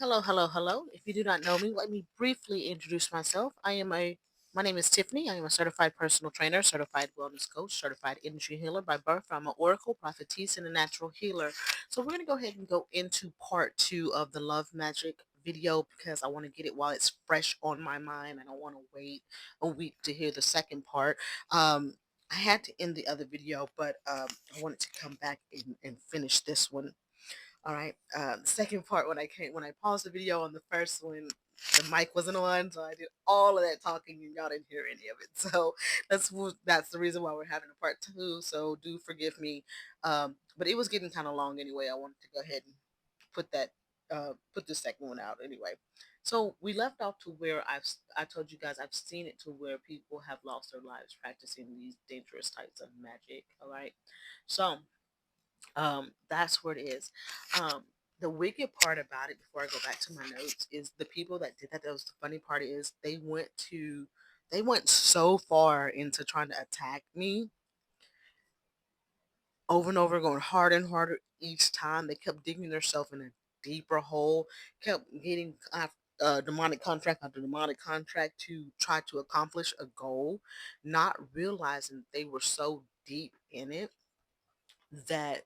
Hello, hello, hello. If you do not know me, let me briefly introduce myself. My name is Tiffany. I am a certified personal trainer, certified wellness coach, certified energy healer by birth. I'm an oracle, prophetess, and a natural healer. So we're going to go ahead and go into part two of the love magic video because I want to get it while it's fresh on my mind. I don't want to wait a week to hear the second part. I had to end the other video, but I wanted to come back and finish this one. All right. The second part, when I paused the video on the first one, the mic wasn't on, so I did all of that talking, and y'all didn't hear any of it. So that's the reason why we're having a part two. So do forgive me. But it was getting kind of long anyway. I wanted to go ahead and put that put the second one out anyway. So we left off to where I told you guys I've seen it to where people have lost their lives practicing these dangerous types of magic. All right. So that's what it is. um the wicked part about it, before I go back to my notes, is the people that did that. That was the funny part, is they went so far into trying to attack me over and over, going harder and harder each time. They kept digging themselves in a deeper hole, kept getting demonic contract after demonic contract to try to accomplish a goal, not realizing they were so deep in it that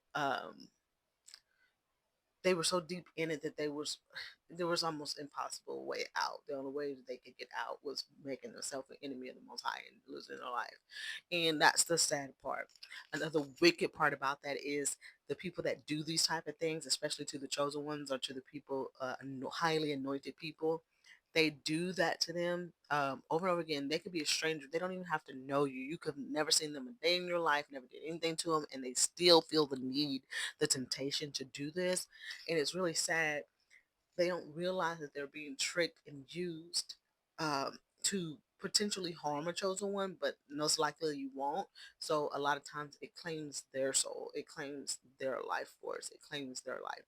they were so deep in it that there was almost impossible way out. The only way that they could get out was making themselves an enemy of the Most High and losing their life. And that's the sad part. Another wicked part about that is the people that do these type of things, especially to the chosen ones or to the people, highly anointed people. They do that to them over and over again. They could be a stranger. They don't even have to know you. You could have never seen them a day in your life, never did anything to them, and they still feel the need, the temptation to do this. And it's really sad. They don't realize that they're being tricked and used to potentially harm a chosen one, but most likely you won't. So a lot of times it claims their soul, it claims their life force, it claims their life.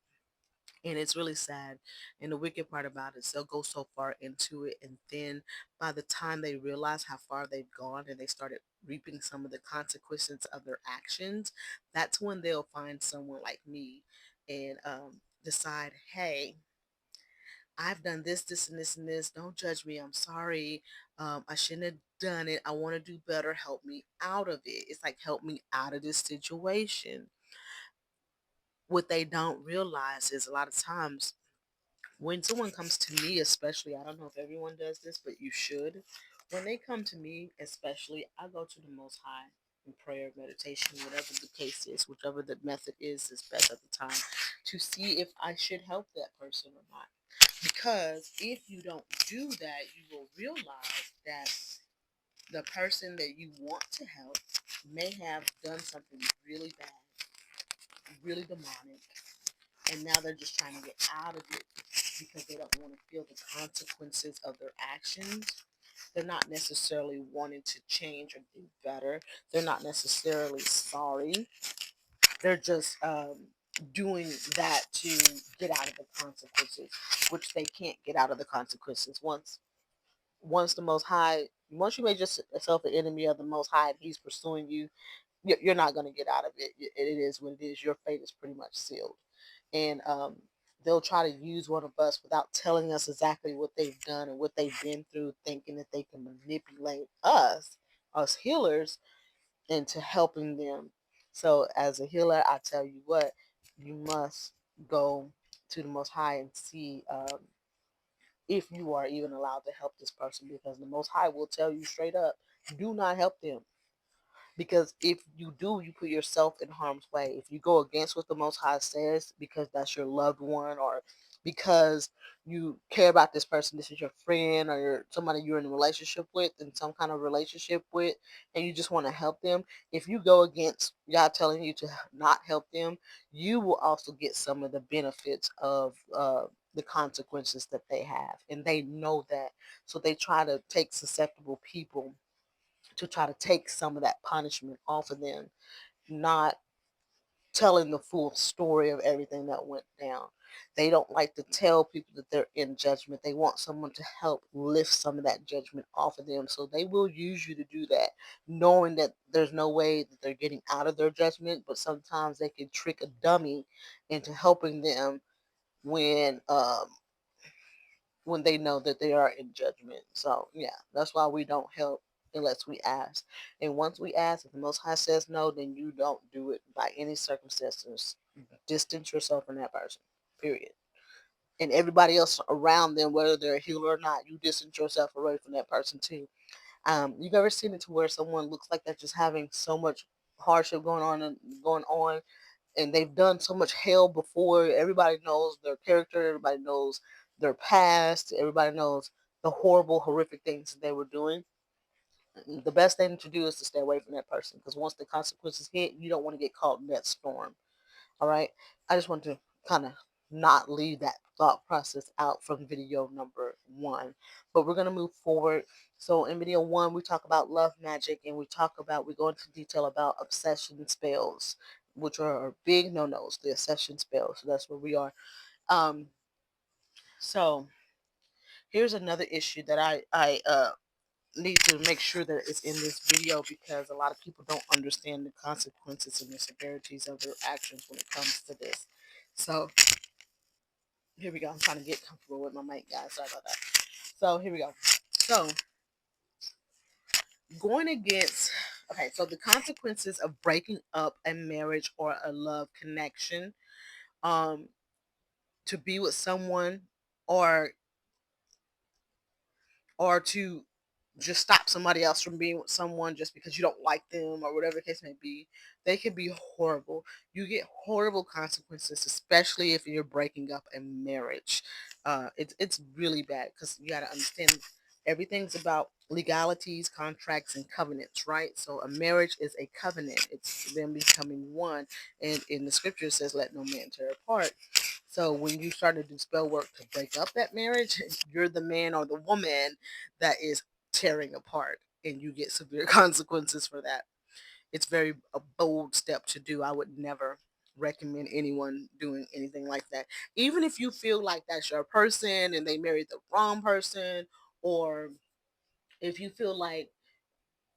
And it's really sad. And the wicked part about it is they'll go so far into it, and then by the time they realize how far they've gone and they started reaping some of the consequences of their actions, that's when they'll find someone like me and decide, hey, I've done this, this, and this, and this. Don't judge me. I'm sorry. I shouldn't have done it. I want to do better. Help me out of it. It's like, help me out of this situation. What they don't realize is a lot of times when someone comes to me, especially, I don't know if everyone does this, but you should. When they come to me, especially, I go to the Most High in prayer, meditation, whatever the case is, whichever the method is best at the time, to see if I should help that person or not. Because if you don't do that, you will realize that the person that you want to help may have done something really bad, really demonic, and now they're just trying to get out of it because they don't want to feel the consequences of their actions. They're not necessarily wanting to change or do better. They're not necessarily sorry. They're just doing that to get out of the consequences, which they can't get out of the consequences once the Most High. Once you make yourself an enemy of the Most High and He's pursuing you, you're not going to get out of it. It is what it is. Your fate is pretty much sealed. And they'll try to use one of us without telling us exactly what they've done and what they've been through, thinking that they can manipulate us healers, into helping them. So as a healer, I tell you what, you must go to the Most High and see if you are even allowed to help this person, because the Most High will tell you straight up, do not help them. Because if you do, you put yourself in harm's way. If you go against what the Most High says because that's your loved one, or because you care about this person, this is your friend or somebody you're in a relationship with, in some kind of relationship with, and you just want to help them, if you go against y'all telling you to not help them, you will also get some of the benefits of the consequences that they have. And they know that. So they try to take susceptible people to try to take some of that punishment off of them, not telling the full story of everything that went down. They don't like to tell people that they're in judgment. They want someone to help lift some of that judgment off of them. So they will use you to do that, knowing that there's no way that they're getting out of their judgment, but sometimes they can trick a dummy into helping them when when they know that they are in judgment. So yeah, that's why we don't help unless we ask. And once we ask, if the Most High says no, then you don't do it by any circumstances. Distance yourself from that person. Period. And everybody else around them, whether they're a healer or not, you distance yourself away from that person too. You've ever seen it to where someone looks like they're just having so much hardship going on, and they've done so much hell before. Everybody knows their character. Everybody knows their past. Everybody knows the horrible, horrific things that they were doing. The best thing to do is to stay away from that person, because once the consequences hit, you don't want to get caught in that storm. All right. I just want to kind of not leave that thought process out from video number one, but we're going to move forward. So in video one, we talk about love magic, and we go into detail about obsession spells, which are big no-nos, the obsession spells. So that's where we are. Um, so here's another issue that I need to make sure that it's in this video, because a lot of people don't understand the consequences and the severities of their actions when it comes to this. So here we go. I'm trying to get comfortable with my mic, guys. Sorry about that. So here we go. So going against, okay, so the consequences of breaking up a marriage or a love connection, um, to be with someone, or to just stop somebody else from being with someone just because you don't like them, or whatever the case may be, they can be horrible. You get horrible consequences, especially if you're breaking up a marriage. It's really bad, because you got to understand everything's about legalities, contracts, and covenants, right? So a marriage is a covenant. It's them becoming one, and in the scripture it says, "Let no man tear apart." So when you start to do spell work to break up that marriage, you're the man or the woman that is tearing apart, and you get severe consequences for that. It's very a bold step to do. I would never recommend anyone doing anything like that. Even if you feel like that's your person and they married the wrong person, or if you feel like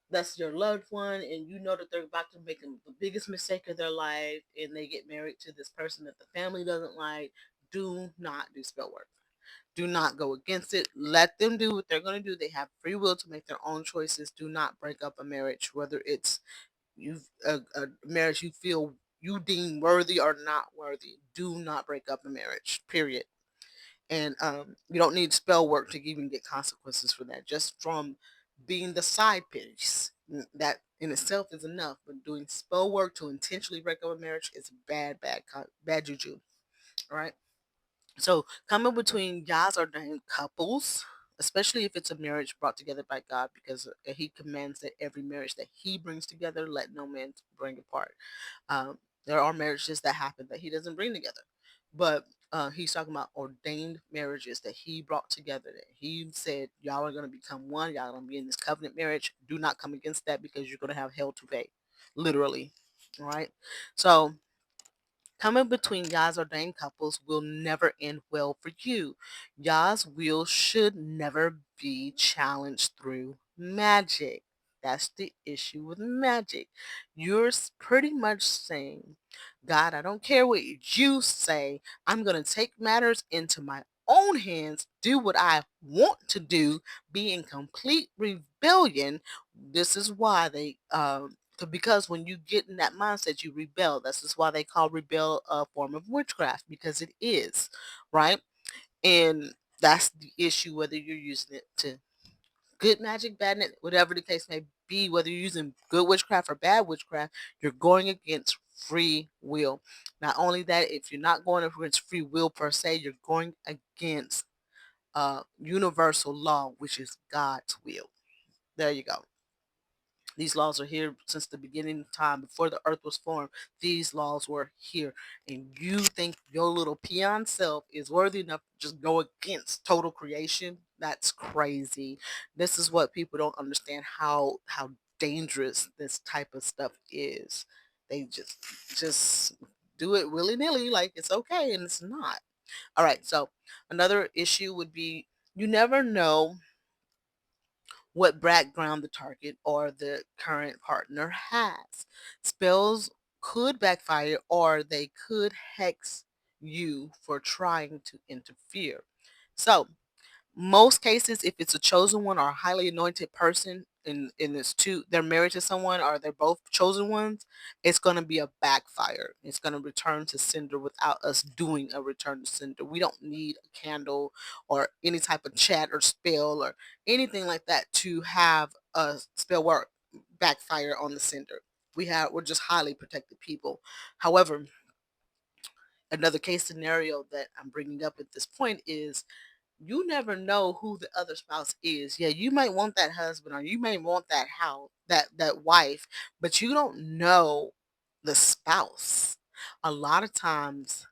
that's your loved one and you know that they're about to make the biggest mistake of their life, and they get married to this person that the family doesn't like, do not do spell work. Do not go against it. Let them do what they're going to do. They have free will to make their own choices. Do not break up a marriage, whether it's a marriage you feel you deem worthy or not worthy. Do not break up a marriage, period. And you don't need spell work to even get consequences for that. Just from being the side piece, that in itself is enough. But doing spell work to intentionally break up a marriage is bad, bad juju. All right. So coming between God's ordained couples, especially if it's a marriage brought together by God, because He commands that every marriage that He brings together, let no man bring apart. There are marriages that happen that He doesn't bring together, but He's talking about ordained marriages that He brought together. That He said, y'all are going to become one. Y'all are going to be in this covenant marriage. Do not come against that, because you're going to have hell to pay, literally. All right. So coming between Yah's ordained couples will never end well for you. Yah's will should never be challenged through magic. That's the issue with magic. You're pretty much saying, God, I don't care what you say. I'm going to take matters into my own hands, do what I want to do, be in complete rebellion. This is why because when you get in that mindset, you rebel. This is why they call rebel a form of witchcraft, because it is, right? And that's the issue, whether you're using it to good magic, bad, whatever the case may be, whether you're using good witchcraft or bad witchcraft, you're going against free will. Not only that, if you're not going against free will per se, you're going against universal law, which is God's will. There you go. These laws are here since the beginning of time. Before the earth was formed, these laws were here. And you think your little peon self is worthy enough to just go against total creation? That's crazy. This is what people don't understand, how dangerous this type of stuff is. They just do it willy-nilly like it's okay, and it's not. All right, so another issue would be, you never know what background the target or the current partner has. Spells could backfire, or they could hex you for trying to interfere. So, Most cases, if it's a chosen one or a highly anointed person, and it's two, they're married to someone or they're both chosen ones, it's going to be a backfire. It's going to return to sender without us doing a return to sender. We don't need a candle or any type of chat or spell or anything like that to have a spell work backfire on the sender. We're just highly protected people. However, another case scenario that I'm bringing up at this point is you never know who the other spouse is. Yeah, you might want that husband or you may want that house, that wife, but you don't know the spouse. A lot of times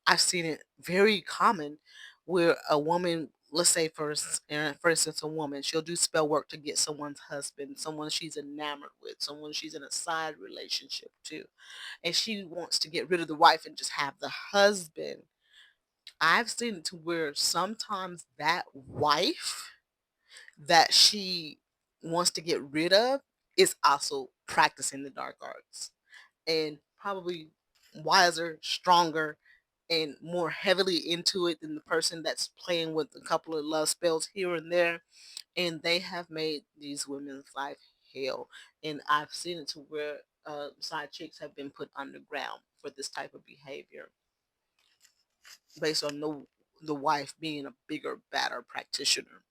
I've seen it very common where a woman, let's say for instance, a woman, she'll do spell work to get someone's husband, someone she's enamored with, someone she's in a side relationship to, and she wants to get rid of the wife and just have the husband. I've seen it to where sometimes that wife that she wants to get rid of is also practicing the dark arts and probably wiser, stronger, and more heavily into it than the person that's playing with a couple of love spells here and there. And they have made these women's life hell. And I've seen it to where side chicks have been put underground for this type of behavior based on the wife being a bigger, badder practitioner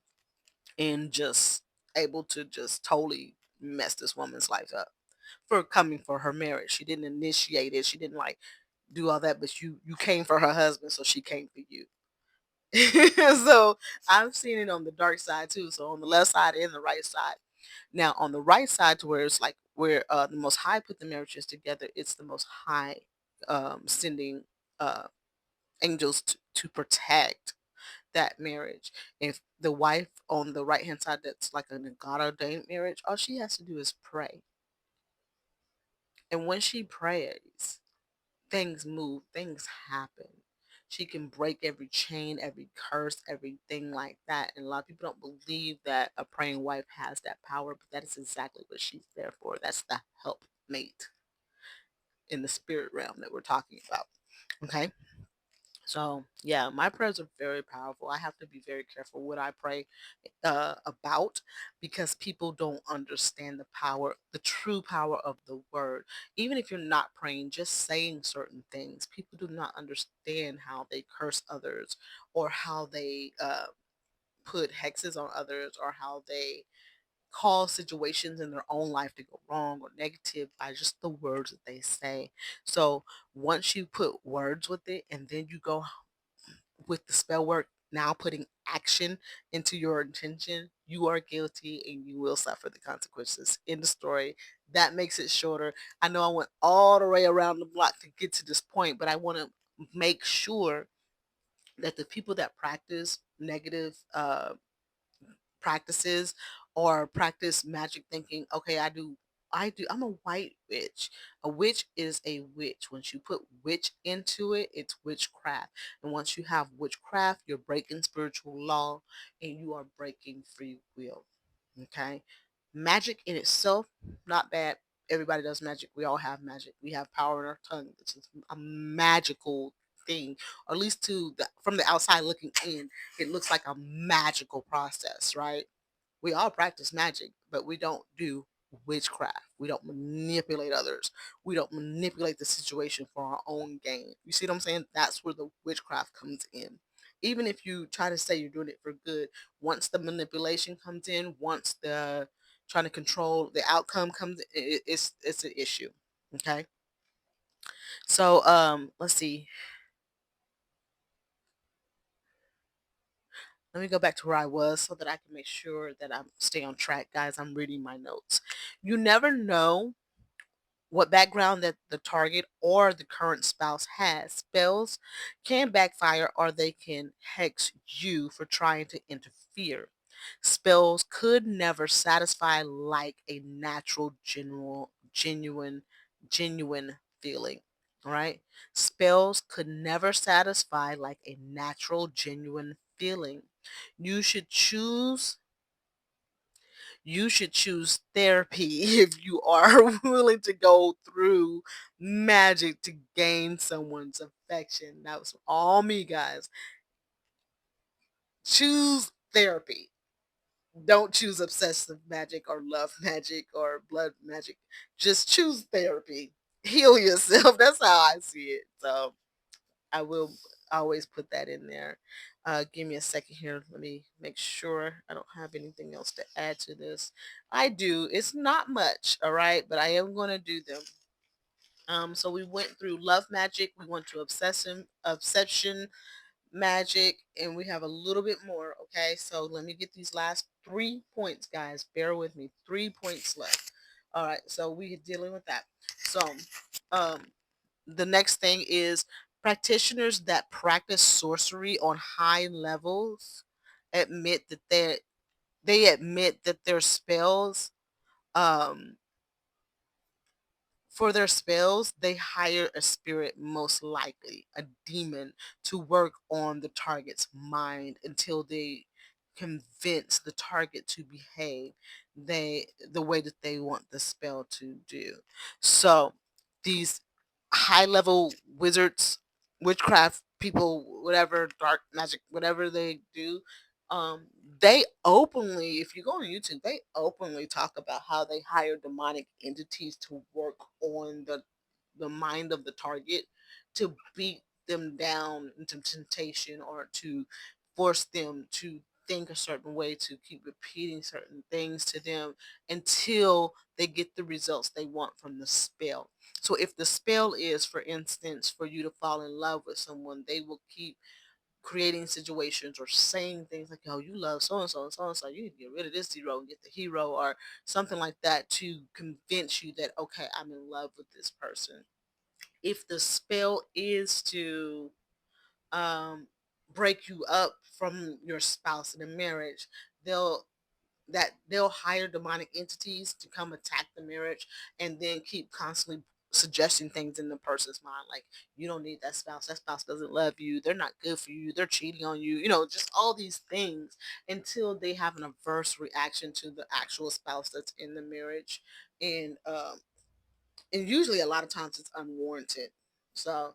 and just able to just totally mess this woman's life up for coming for her marriage. She didn't initiate it. She didn't like do all that, but you came for her husband, so she came for you. So I've seen it on the dark side too. So on the left side and the right side. Now on the right side, to where it's like where the Most High put the marriages together, it's the Most High sending uh, angels to protect that marriage. If the wife on the right hand side that's like a God ordained marriage, all she has to do is pray. And when she prays, things move, things happen. She can break every chain, every curse, everything like that. And a lot of people don't believe that a praying wife has that power, but that is exactly what she's there for. That's the help mate in the spirit realm that we're talking about. Okay. So yeah, my prayers are very powerful. I have to be very careful what I pray about because people don't understand the power, the true power of the word. Even if you're not praying, just saying certain things, people do not understand how they curse others or how they put hexes on others or how they cause situations in their own life to go wrong or negative by just the words that they say. So once you put words with it and then you go with the spell work, now putting action into your intention, you are guilty and you will suffer the consequences. In the story, that makes it shorter. I know I went all the way around the block to get to this point, but I want to make sure that the people that practice negative practices or practice magic thinking, okay, I'm a white witch. A witch is a witch. Once you put witch into it, it's witchcraft. And once you have witchcraft, you're breaking spiritual law and you are breaking free will. Okay? Magic in itself, not bad. Everybody does magic. We all have magic. We have power in our tongue. This is a magical thing, or at least from the outside looking in, it looks like a magical process, right? We all practice magic, but we don't do witchcraft. We don't manipulate others. We don't manipulate the situation for our own gain. You see what I'm saying? That's where the witchcraft comes in. Even if you try to say you're doing it for good, once the manipulation comes in, once the trying to control the outcome comes in, it's an issue. Okay. So let's see. Let me go back to where I was so that I can make sure that I stay on track, guys. I'm reading my notes. You never know what background that the target or the current spouse has. Spells can backfire or they can hex you for trying to interfere. Spells could never satisfy like a natural, genuine feeling. All right? Spells could never satisfy like a natural, genuine feeling. You should choose you should choose therapy if you are willing to go through magic to gain someone's affection. That was all me, guys. Choose therapy. Don't choose obsessive magic or love magic or blood magic. Just choose therapy. Heal yourself. That's how I see it. So I will always put that in there. Give me a second here. Let me make sure I don't have anything else to add to this. I do. It's not much, all right, but I am going to do them. So we went through love magic. We went to obsession magic, and we have a little bit more. Okay, so let me get these last 3 points, guys. Bear with me. 3 points left. All right, so we're dealing with that. So, um, the next thing is practitioners that practice sorcery on high levels admit that they admit that their spells um for their spells, they hire a spirit, most likely a demon, to work on the target's mind until they convince the target to behave the way that they want the spell to do. So these high level wizards, witchcraft people, whatever, dark magic, whatever they do, um, they openly, if you go on YouTube, they openly talk about how they hire demonic entities to work on the mind of the target to beat them down into temptation or to force them to think a certain way, to keep repeating certain things to them until they get the results they want from the spell. So if the spell is, for instance, for you to fall in love with someone, they will keep creating situations or saying things like, "Oh, you love so and so and so and so. You need to get rid of this hero and get the hero," or something like that to convince you that, okay, I'm in love with this person. If the spell is to um, break you up from your spouse in a marriage, they'll they'll hire demonic entities to come attack the marriage and then keep constantly suggesting things in the person's mind like, you don't need that spouse doesn't love you, they're not good for you, they're cheating on you, just all these things until they have an adverse reaction to the actual spouse that's in the marriage. And usually a lot of times it's unwarranted. So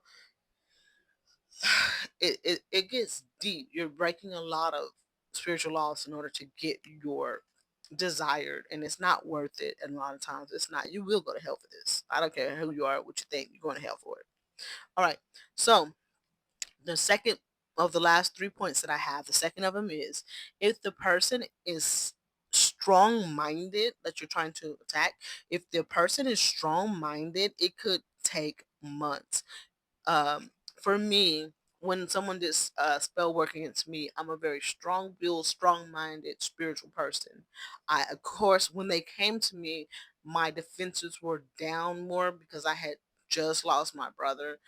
it gets deep. You're breaking a lot of spiritual laws in order to get your desired, and it's not worth it. And a lot of times it's not. You will go to hell for this. I don't care who you are, what you think, you're going to hell for it. All right. So the second of the last 3 points that I have, the second of them is, if the person is strong minded that you're trying to attack, if the person is strong minded, it could take months. um, for me, when someone does spell work against me, I'm a very strong-willed, strong-minded, spiritual person. Of course, when they came to me, my defenses were down more because I had just lost my brother.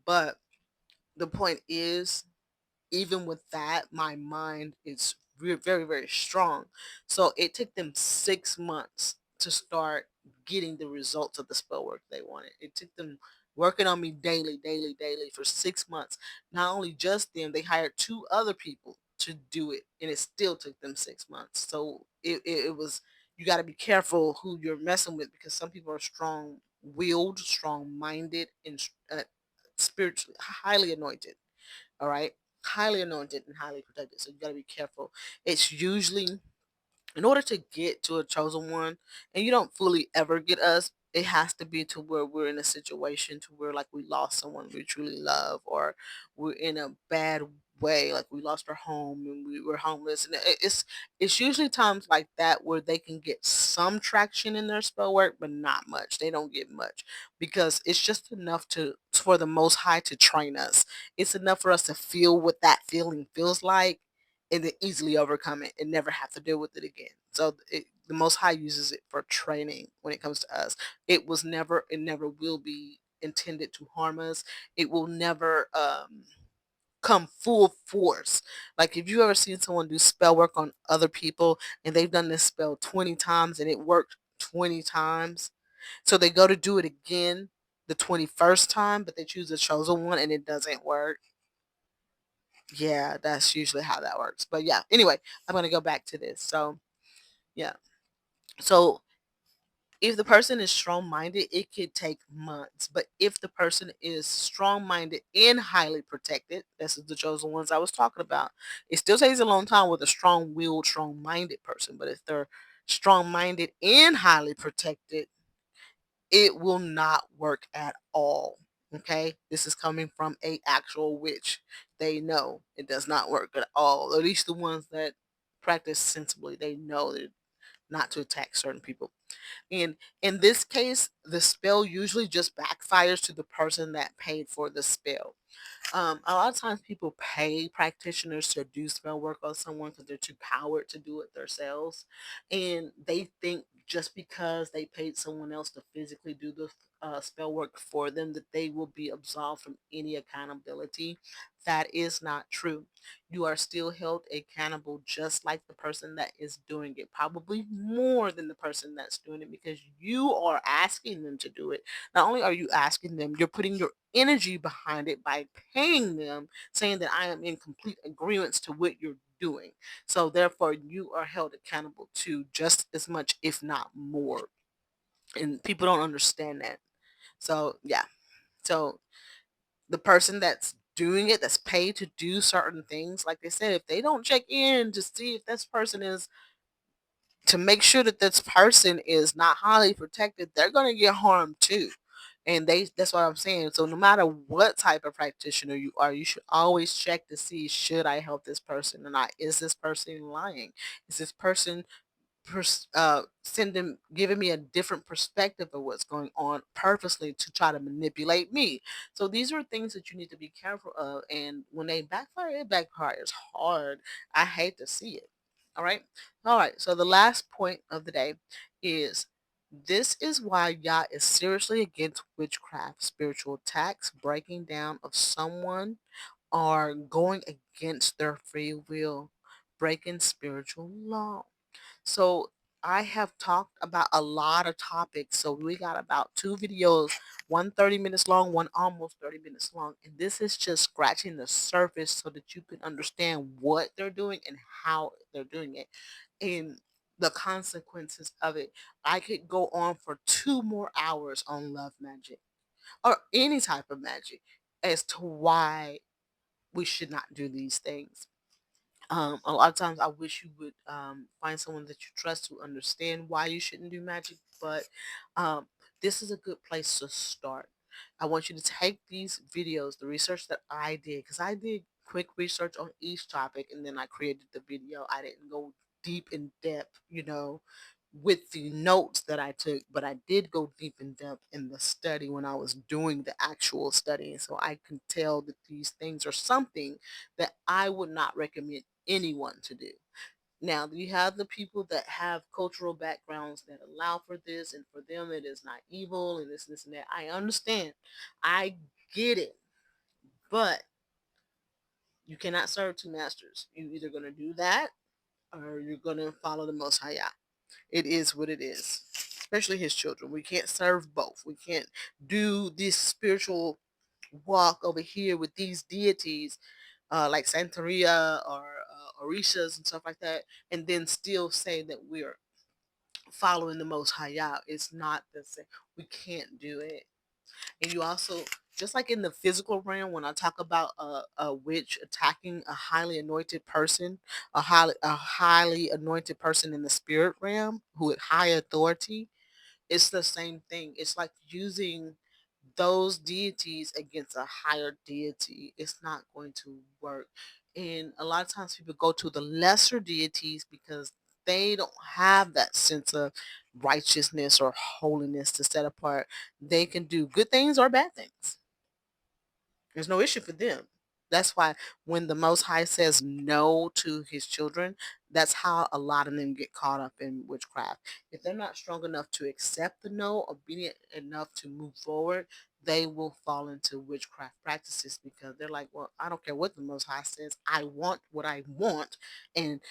But the point is, even with that, my mind is very, very strong. So it took them 6 months to start getting the results of the spell work they wanted. It took them working on me daily, daily, daily for 6 months. Not only just them, they hired two other people to do it, and it still took them 6 months. So it was, you got to be careful who you're messing with because some people are strong willed, strong minded, and spiritually highly anointed. All right, highly anointed and highly protected. So you got to be careful. It's usually, in order to get to a chosen one, and you don't fully ever get us, it has to be to where we're in a situation to where like we lost someone we truly love, or we're in a bad way, like we lost our home and we were homeless. And it's usually times like that where they can get some traction in their spell work, but not much. They don't get much because it's just enough to for the Most High to train us. It's enough for us to feel what that feeling feels like and then easily overcome it and never have to deal with it again. So the Most High uses it for training when it comes to us. It never will be intended to harm us. It will never come full force. Like if you ever seen someone do spell work on other people and they've done this spell 20 times and it worked 20 times. So they go to do it again the 21st time, but they choose the chosen one and it doesn't work. Yeah, that's usually how that works. But yeah, anyway, I'm gonna go back to this. So yeah, so If the person is strong minded, it could take months. But if the person is strong minded and highly protected, this is the chosen ones I was talking about. It still takes a long time with a strong willed, strong minded person. But if they're strong minded and highly protected, it will not work at all. Okay, this is coming from a actual witch. They know it does not work at all. At least the ones that practice sensibly, they know that not to attack certain people. And in this case, the spell usually just backfires to the person that paid for the spell. A lot of times people pay practitioners to do spell work on someone because they're too powered to do it themselves. And they think just because they paid someone else to physically do the spell work for them that they will be absolved from any accountability. That is not true. You are still held accountable just like the person that is doing it, probably more than the person that's doing it because you are asking them to do it. Not only are you asking them, you're putting your energy behind it by paying them, saying that I am in complete agreement to what you're doing. So therefore, you are held accountable to just as much, if not more. And people don't understand that. So yeah. So the person that's doing it, that's paid to do certain things, like they said, if they don't check in to see if this person is to make sure that this person is not highly protected, they're going to get harmed too. And that's what I'm saying. So no matter what type of practitioner you are, you should always check to see, should I help this person or not? Is this person lying? Is this person sending giving me a different perspective of what's going on purposely to try to manipulate me? So these are things that you need to be careful of, and when they backfire, it backfires hard. I hate to see it. All right, so the last point of the day is, this is why Yah is seriously against witchcraft, spiritual attacks, breaking down of someone, or going against their free will, breaking spiritual law. So I have talked about a lot of topics. So we got about two videos, one 30 minutes long, one almost 30 minutes long. And this is just scratching the surface so that you can understand what they're doing and how they're doing it and the consequences of it. I could go on for 2 more hours on love magic or any type of magic as to why we should not do these things. A lot of times I wish you would find someone that you trust to understand why you shouldn't do magic, but um, this is a good place to start. I want you to take these videos, the research that I did, because I did quick research on each topic and then I created the video. I didn't go deep in depth, with the notes that I took, but I did go deep in depth in the study when I was doing the actual study. So I can tell that these things are something that I would not recommend anyone to do. Now, you have the people that have cultural backgrounds that allow for this, and for them it is not evil and this and that. I understand. I get it. But you cannot serve two masters. You're either going to do that or you're going to follow the Most High. It is what it is, especially his children. We can't serve both. We can't do this spiritual walk over here with these deities like Santeria or Orishas and stuff like that, and then still say that we're following the Most High Yah. It's not the same. We can't do it. And you also, just like in the physical realm, when I talk about a witch attacking a highly anointed person, a highly anointed person in the spirit realm who with high authority, it's the same thing. It's like using those deities against a higher deity. It's not going to work. And a lot of times people go to the lesser deities because they don't have that sense of righteousness or holiness to set apart. They can do good things or bad things. There's no issue for them. That's why when the Most High says no to his children, that's how a lot of them get caught up in witchcraft. If they're not strong enough to accept the no, obedient enough to move forward, they will fall into witchcraft practices because they're like, well, I don't care what the Most High says. I want what I want. And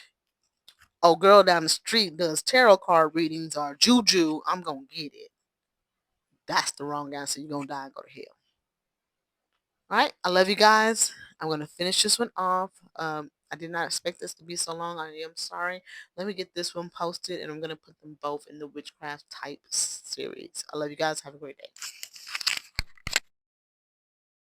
oh, girl down the street does tarot card readings or juju, I'm going to get it. That's the wrong answer. You're going to die and go to hell. All right. I love you guys. I'm going to finish this one off. I did not expect this to be so long. I am sorry. Let me get this one posted, and I'm gonna put them both in the witchcraft type series. I love you guys. Have a great day.